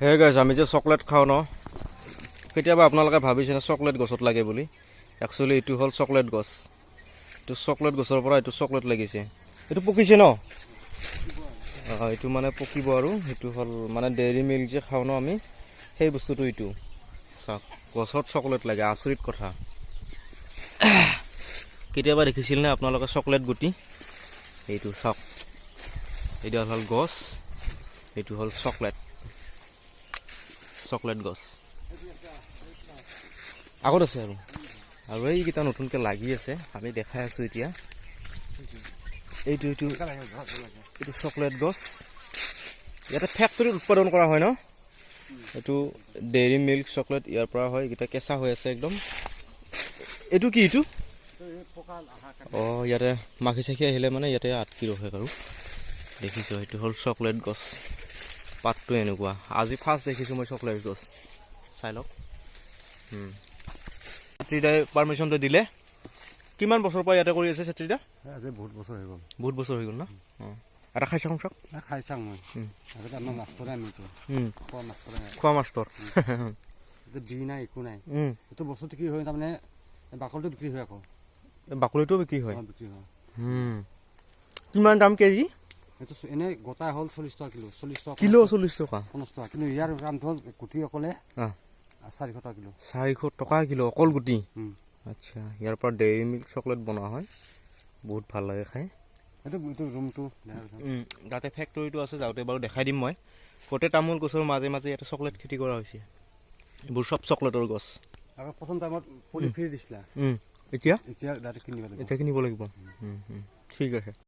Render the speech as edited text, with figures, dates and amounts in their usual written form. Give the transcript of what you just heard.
hey guys আমি যে chocolate খাওঁ ন কেতিয়াবা আপোনালোকে ভাবিছেনে চকলেট গছত লাগে বুলি একচুৱেলি এইটো হ'ল চকলেট গছ এইটো চকলেট গছৰ পৰা এইটো চকলেট লাগিছে এইটো পকিছে ন এইটো মানে পকিব আৰু সেইটো হ'ল মানে ডেইৰী মিল্ক যে খাওঁ ন আমি সেই বস্তুটো এইটো চাওক গছত চকলেট লাগে আচৰিত কথা কেতিয়াবা দেখিছিল নে আপোনালোকে চকলেট গুটি এইটো চাওক এইটো হ'ল গছ এইটো হ'ল চকলেট গছ আগত আছে আৰু এইকেইটা নতুনকৈ লাগি আছে আমি দেখাই আছোঁ এতিয়া এইটো চকলেট গছ ইয়াতে ফেক্টৰীত উৎপাদন কৰা হয় ন এইটো ডেইৰী মিল্ক চকলেট ইয়াৰ পৰা হয় এইকেইটা কেঁচা হৈ আছে একদম এইটো কি এইটো ইয়াতে মাখি চাখি আহিলে মানে ইয়াতে আটকি ৰখে আৰু দেখিছোঁ এইটো হ'ল চকলেট গছ পাতটো এনেকুৱা আজি ফাৰ্ষ্ট দেখিছোঁ মই চকলেট গছ চাই লওক চেত্ৰীদাই পাৰ্মিশ্যনটো দিলে কিমান বছৰৰ পৰা ইয়াতে কৰি আছে চেত্ৰীদা আজি বহুত বছৰ হৈ গ'ল ন এটা খাই চাওঁ খাই চাওঁ মই আমাৰ মাষ্টৰে আনিতো খোৱা মাষ্টৰ বি নাই একো নাই এইটো বস্তুটো কি হয় তাৰমানে বাকলিটো বিক্ৰী হয় আকৌ বাকলিটোও বিক্ৰী হয় কিমান দাম কেজি এইটো এনেই গোটা হ'ল 40 টকা কিলো 40 টকা 50 টকা কিন্তু ইয়াৰ দামটো হ'ল গুটি অকলে 400 টকা কিলো 400 টকা কিলো অকল গুটি আচ্ছা ইয়াৰ পৰা ডেইৰী মিল্ক চকলেট বনোৱা হয় বহুত ভাল লাগে খাই এইটো ৰুমটো তাতে ফেক্টৰীটো আছে যাওঁতে বাৰু দেখাই দিম মই গোটেই তামোল গছৰ মাজে মাজে ইয়াতে চকলেট খেতি কৰা হৈছে এইবোৰ চব চকলেটৰ গছ আৰু প্ৰথম টাইমত পলি ফ্ৰী দিছিলা এতিয়া এতিয়া ডাইৰেক্ট কিনিব লাগিব ঠিক আছে